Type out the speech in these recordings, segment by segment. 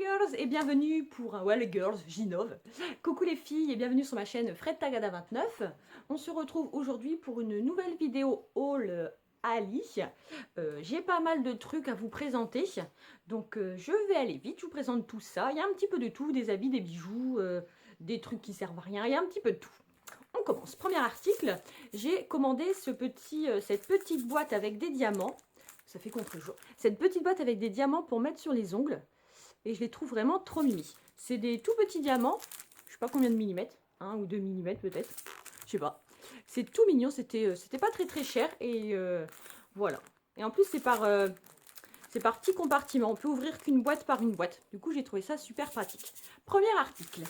girls et bienvenue pour un Well Girls, j'innove. Coucou les filles et bienvenue sur ma chaîne Fred Tagada 29. On se retrouve aujourd'hui pour une nouvelle vidéo haul Ali. J'ai pas mal de trucs à vous présenter, donc je vais aller vite, je vous présente tout ça. Il y a un petit peu de tout, des habits, des bijoux, des trucs qui servent à rien, il y a un petit peu de tout. On commence. Premier article, j'ai commandé cette petite boîte avec des diamants. Ça fait contre-jour. Cette petite boîte avec des diamants pour mettre sur les ongles. Et je les trouve vraiment trop mimi. C'est des tout petits diamants. Je sais pas combien de millimètres. 1 ou 2 millimètres peut-être. Je sais pas. C'est tout mignon. C'était pas très cher. Et voilà. Et en plus c'est par petit compartiment. On peut ouvrir qu'une boîte par une boîte. Du coup j'ai trouvé ça super pratique. Premier article.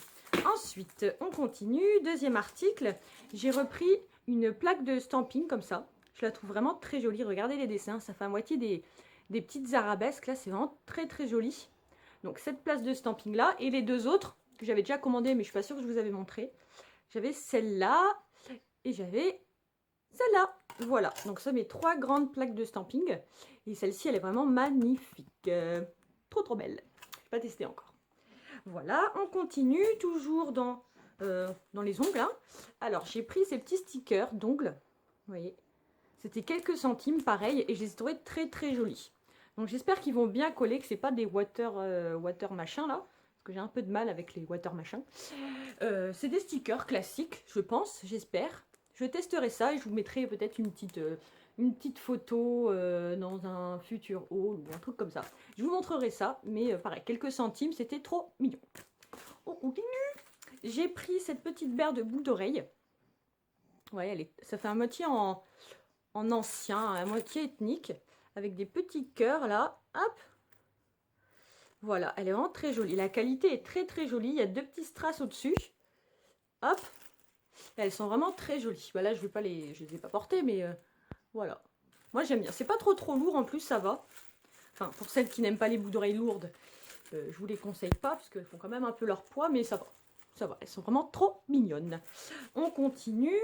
Ensuite on continue. Deuxième article. J'ai repris une plaque de stamping comme ça. Je la trouve vraiment très jolie. Regardez les dessins. Ça fait à moitié des petites arabesques. Là c'est vraiment très joli. Donc cette place de stamping là et les deux autres que j'avais déjà commandé mais je suis pas sûre que je vous avais montré. J'avais celle-là et j'avais celle-là. Voilà, donc ça mes trois grandes plaques de stamping et celle-ci elle est vraiment magnifique. Trop belle. Je n'ai pas testé encore. Voilà, on continue toujours dans les ongles. Hein. Alors j'ai pris ces petits stickers d'ongles. Vous voyez, c'était quelques centimes pareil et je les ai trouvés très jolis. Donc j'espère qu'ils vont bien coller, que c'est pas des water machin là, parce que j'ai un peu de mal avec les water machin. C'est des stickers classiques, je pense, j'espère. Je testerai ça et je vous mettrai peut-être une petite photo dans un futur haul ou un truc comme ça. Je vous montrerai ça, mais pareil, quelques centimes, c'était trop mignon. On continue. J'ai pris cette petite paire de boucles d'oreilles. Ouais, ça fait un moitié en ancien, à moitié ethnique. Avec des petits cœurs là, hop. Voilà, elle est vraiment très jolie. La qualité est très jolie. Il y a deux petits strass au-dessus. Hop. Et elles sont vraiment très jolies. Voilà, je ne les ai pas portées, mais voilà. Moi j'aime bien. C'est pas trop lourd en plus, ça va. Enfin, pour celles qui n'aiment pas les boucles d'oreilles lourdes, je vous les conseille pas, parce qu'elles font quand même un peu leur poids, mais ça va. Ça va, elles sont vraiment trop mignonnes. On continue.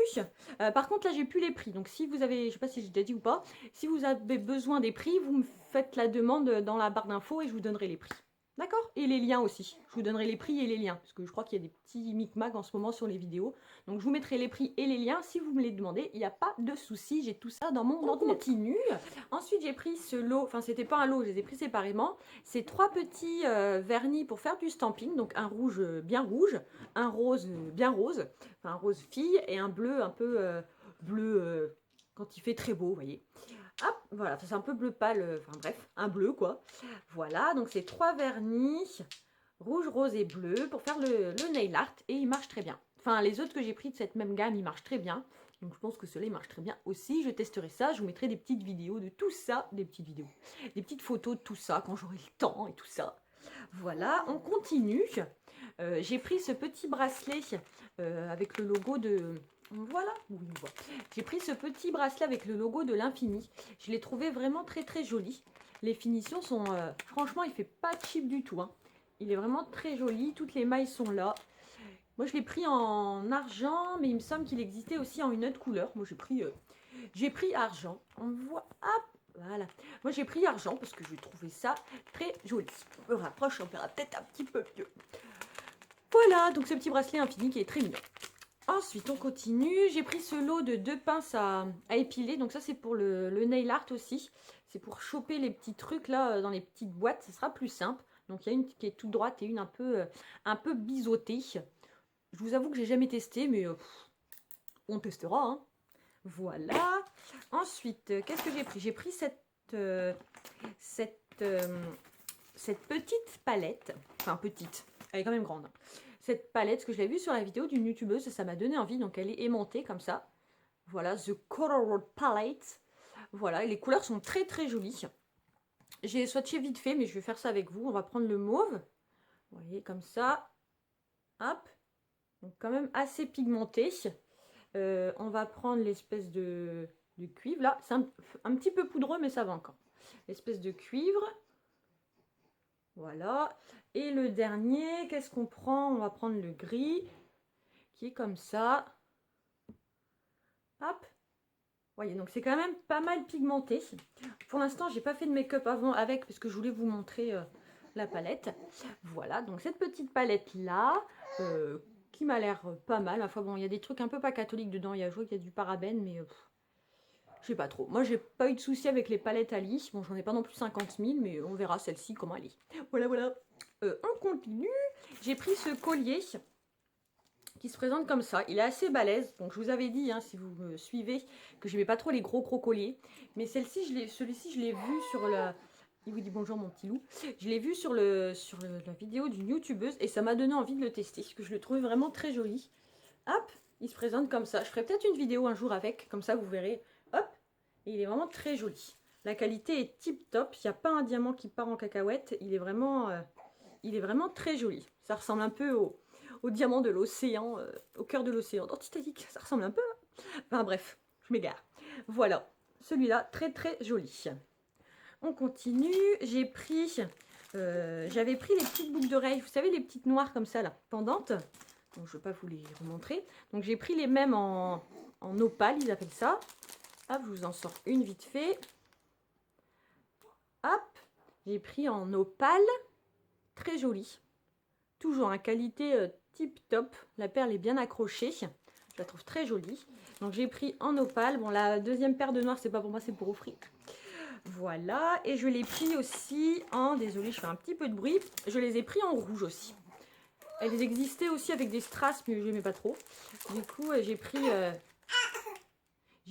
Par contre, là, j'ai plus les prix. Donc, si vous avez, je sais pas si j'ai déjà dit ou pas, si vous avez besoin des prix, vous me faites la demande dans la barre d'infos et je vous donnerai les prix. D'accord? Et les liens aussi. Je vous donnerai les prix et les liens. Parce que je crois qu'il y a des petits micmacs en ce moment sur les vidéos. Donc, je vous mettrai les prix et les liens. Si vous me les demandez, il n'y a pas de souci. J'ai tout ça dans mon ordinateur. On continue. Ensuite, j'ai pris ce lot. Enfin, c'était pas un lot, je les ai pris séparément. C'est trois petits vernis pour faire du stamping. Donc, un rouge bien rouge, un rose bien rose, enfin un rose fille et un bleu un peu bleu quand il fait très beau, vous voyez. Hop, voilà, c'est un peu bleu pâle, enfin bref, un bleu quoi. Voilà, donc c'est trois vernis, rouge, rose et bleu pour faire le nail art et il marche très bien. Enfin, les autres que j'ai pris de cette même gamme, ils marchent très bien. Donc je pense que ceux-là, ils marchent très bien aussi. Je testerai ça, je vous mettrai des petites vidéos de tout ça, des petites photos de tout ça quand j'aurai le temps et tout ça. Voilà, on continue. J'ai pris ce petit bracelet avec le logo de... Voilà, oui, on voit. J'ai pris ce petit bracelet avec le logo de l'infini. Je l'ai trouvé vraiment très joli. Les finitions sont... franchement, il fait pas cheap du tout. Hein. Il est vraiment très joli. Toutes les mailles sont là. Moi, je l'ai pris en argent, mais il me semble qu'il existait aussi en une autre couleur. Moi, j'ai pris argent. On voit... Hop, voilà. Moi, j'ai pris argent parce que je trouvais ça très joli. On me rapproche, on verra peut-être un petit peu mieux. Voilà, donc ce petit bracelet infini qui est très mignon. Ensuite, on continue. J'ai pris ce lot de 2 pinces à épiler. Donc ça, c'est pour le nail art aussi. C'est pour choper les petits trucs là dans les petites boîtes. Ce sera plus simple. Donc il y a une qui est toute droite et une un peu biseautée. Je vous avoue que j'ai jamais testé, mais on testera. Hein. Voilà. Ensuite, qu'est-ce que j'ai pris? J'ai pris cette petite palette. Enfin, petite. Elle est quand même grande. Cette palette, ce que je l'ai vue sur la vidéo d'une youtubeuse, ça m'a donné envie. Donc, elle est aimantée comme ça. Voilà, The Color Palette. Voilà, et les couleurs sont très jolies. J'ai swatché vite fait, mais je vais faire ça avec vous. On va prendre le mauve. Vous voyez, comme ça. Hop. Donc, quand même assez pigmenté. On va prendre l'espèce de cuivre. Là, c'est un petit peu poudreux, mais ça va encore. L'espèce de cuivre. Voilà. Et le dernier, qu'est-ce qu'on prend? On va prendre le gris, qui est comme ça. Hop. Voyez, donc c'est quand même pas mal pigmenté. Pour l'instant, j'ai pas fait de make-up avant avec, parce que je voulais vous montrer la palette. Voilà, donc cette petite palette-là, qui m'a l'air pas mal. Enfin bon, il y a des trucs un peu pas catholiques dedans. Il y a, je vois qu'il y a du parabène, mais je sais pas trop. Moi, j'ai pas eu de soucis avec les palettes Ali. Bon, j'en ai pas non plus 50 000, mais on verra celle-ci comment elle est. Voilà, voilà. On continue. J'ai pris ce collier qui se présente comme ça. Il est assez balèze. Donc, je vous avais dit, hein, si vous me suivez, que je n'aimais pas trop les gros colliers. Mais celui-ci, je l'ai vu sur la... Il vous dit bonjour, mon petit loup. Je l'ai vu sur la vidéo d'une youtubeuse et ça m'a donné envie de le tester. Parce que je le trouvais vraiment très joli. Hop, il se présente comme ça. Je ferai peut-être une vidéo un jour avec. Comme ça, vous verrez. Hop, et il est vraiment très joli. La qualité est tip top. Il n'y a pas un diamant qui part en cacahuète. Il est vraiment très joli. Ça ressemble un peu au diamant de l'océan, au cœur de l'océan. Dans Titanic, ça ressemble un peu. Enfin bref, je m'égare. Voilà, celui-là, très très joli. On continue. J'avais pris les petites boucles d'oreilles. Vous savez, les petites noires comme ça, là, pendantes. Donc, je ne vais pas vous les remontrer. Donc, j'ai pris les mêmes en opale, ils appellent ça. Hop, je vous en sors une vite fait. Hop, j'ai pris en opale. Très jolie. Toujours en qualité tip top. La perle est bien accrochée. Je la trouve très jolie. Donc, j'ai pris en opale. Bon, la deuxième paire de noir, c'est pas pour moi, c'est pour offrir. Voilà, et je l'ai pris aussi en... Désolée, je fais un petit peu de bruit. Je les ai pris en rouge aussi. Elles existaient aussi avec des strass, mais je n'aimais pas trop. Du coup, j'ai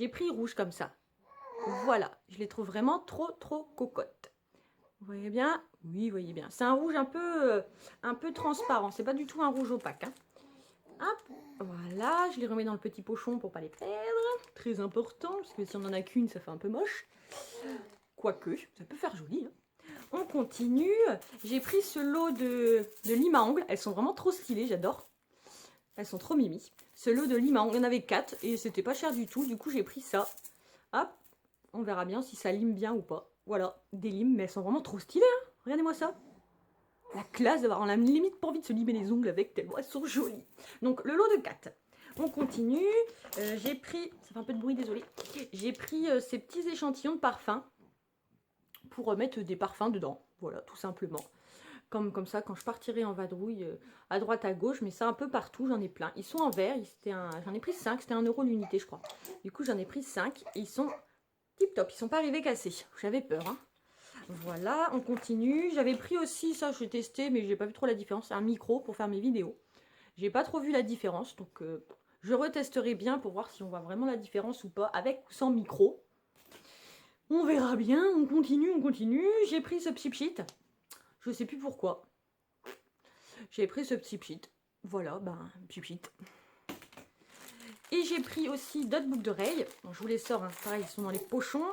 pris rouge comme ça. Voilà, je les trouve vraiment trop cocottes. Vous voyez bien? Oui, vous voyez bien. C'est un rouge un peu transparent. C'est pas du tout un rouge opaque. Hein. Hop, voilà, je les remets dans le petit pochon pour pas les perdre. Très important, parce que si on en a qu'une, ça fait un peu moche. Quoique, ça peut faire joli. Hein. On continue. J'ai pris ce lot de limes à ongles. Elles sont vraiment trop stylées, j'adore. Elles sont trop mimi. Ce lot de limes à ongles, il y en avait 4 et c'était pas cher du tout. Du coup, j'ai pris ça. Hop, on verra bien si ça lime bien ou pas. Voilà, des limes, mais elles sont vraiment trop stylées. Hein. Regardez-moi ça. La classe d'avoir, on a limite pas envie de se limer les ongles avec tellement elles sont jolies. Donc, le lot de 4. On continue. J'ai pris, ça fait un peu de bruit, désolé. J'ai pris ces petits échantillons de parfum pour mettre des parfums dedans. Voilà, tout simplement. Comme ça, quand je partirai en vadrouille à droite, à gauche, mais ça un peu partout, j'en ai plein. Ils sont en verre, j'en ai pris 5, c'était 1 € l'unité, je crois. Du coup, j'en ai pris 5 et ils sont tip top, ils sont pas arrivés cassés. J'avais peur, hein. Voilà, on continue. J'avais pris aussi, ça j'ai testé, mais j'ai pas vu trop la différence, un micro pour faire mes vidéos. J'ai pas trop vu la différence, donc je retesterai bien pour voir si on voit vraiment la différence ou pas, avec ou sans micro. On verra bien, on continue. J'ai pris ce petit pchit. Je sais plus pourquoi. J'ai pris ce petit pchit. Voilà, petit pchit. Et j'ai pris aussi d'autres boucles d'oreilles. Bon, je vous les sors, hein. Pareil, ils sont dans les pochons.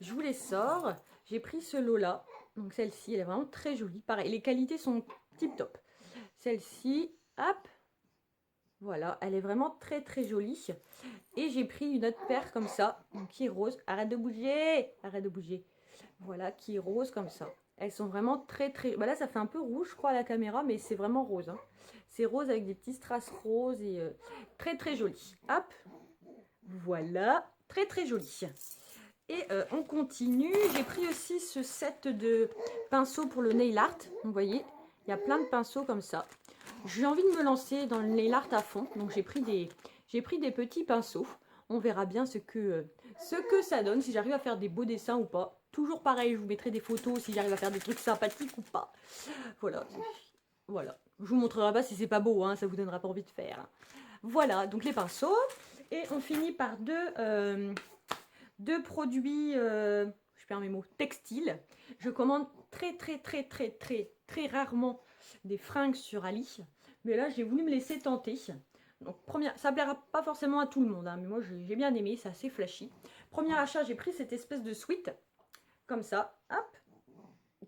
Je vous les sors. J'ai pris ce lot-là. Donc celle-ci, elle est vraiment très jolie. Pareil, les qualités sont tip top. Celle-ci, hop. Voilà, elle est vraiment très jolie. Et j'ai pris une autre paire comme ça, qui est rose. Arrête de bouger. Arrête de bouger. Voilà, qui est rose comme ça. Elles sont vraiment très... Bah là, ça fait un peu rouge, je crois, à la caméra, mais c'est vraiment rose. Hein. C'est rose avec des petits strass roses et très joli. Hop, voilà, très joli. Et on continue. J'ai pris aussi ce set de pinceaux pour le nail art. Vous voyez, il y a plein de pinceaux comme ça. J'ai envie de me lancer dans le nail art à fond, donc j'ai pris des petits pinceaux. On verra bien ce que ça donne, si j'arrive à faire des beaux dessins ou pas. Toujours pareil, je vous mettrai des photos si j'arrive à faire des trucs sympathiques ou pas. Voilà. Je vous montrerai pas si c'est pas beau, hein, ça vous donnera pas envie de faire. Voilà, donc les pinceaux. Et on finit par deux produits, je perds mes mots, textiles. Je commande très rarement des fringues sur Ali. Mais là, j'ai voulu me laisser tenter. Donc, ça plaira pas forcément à tout le monde, hein, mais moi j'ai bien aimé, c'est assez flashy. Premier achat, j'ai pris cette espèce de sweat, comme ça, hop,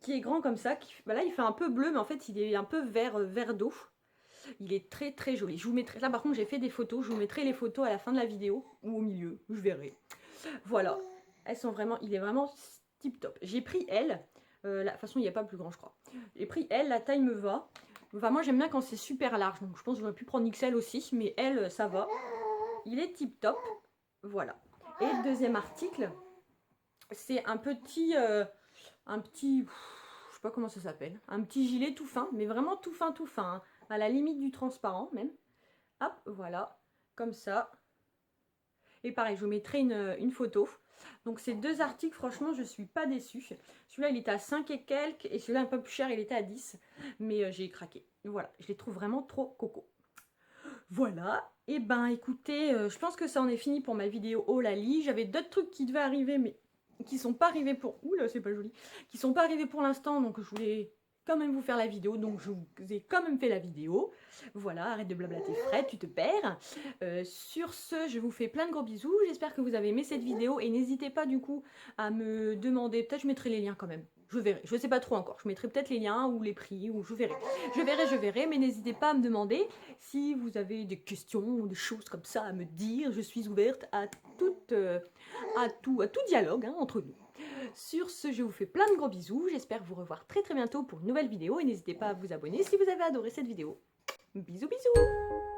qui est grand comme ça. Là, il fait un peu bleu, mais en fait, il est un peu vert d'eau. Il est très joli. Je vous mettrai, là par contre, j'ai fait des photos, je vous mettrai les photos à la fin de la vidéo, ou au milieu, je verrai. Voilà, il est vraiment tip top. J'ai pris elle, de toute façon, il n'y a pas plus grand, je crois. J'ai pris elle, la taille me va. Enfin, moi j'aime bien quand c'est super large, donc je pense que j'aurais pu prendre XL aussi, mais elle, ça va. Il est tip top, voilà. Et le deuxième article, c'est je sais pas comment ça s'appelle, un petit gilet tout fin, mais vraiment tout fin, hein, à la limite du transparent même. Hop, voilà, comme ça. Et pareil, je vous mettrai une photo. Donc ces deux articles, franchement, je suis pas déçue. Celui-là, il était à 5 et quelques, et celui-là, un peu plus cher, il était à 10. Mais j'ai craqué. Voilà, je les trouve vraiment trop coco. Voilà, et ben écoutez, je pense que ça en est fini pour ma vidéo haul Ali. J'avais d'autres trucs qui devaient arriver, mais qui sont pas arrivés pour... Oula, c'est pas joli. Qui sont pas arrivés pour l'instant, donc je voulais quand même vous faire la vidéo, donc je vous ai quand même fait la vidéo. Voilà, arrête de blablater Fred, tu te perds. Sur ce, je vous fais plein de gros bisous, j'espère que vous avez aimé cette vidéo, et n'hésitez pas du coup à me demander, peut-être je mettrai les liens quand même. Je verrai, je sais pas trop encore, je mettrai peut-être les liens ou les prix, ou je verrai. Je verrai, mais n'hésitez pas à me demander si vous avez des questions ou des choses comme ça à me dire. Je suis ouverte à tout dialogue hein, entre nous. Sur ce, je vous fais plein de gros bisous, j'espère vous revoir très bientôt pour une nouvelle vidéo, et n'hésitez pas à vous abonner si vous avez adoré cette vidéo. Bisous bisous.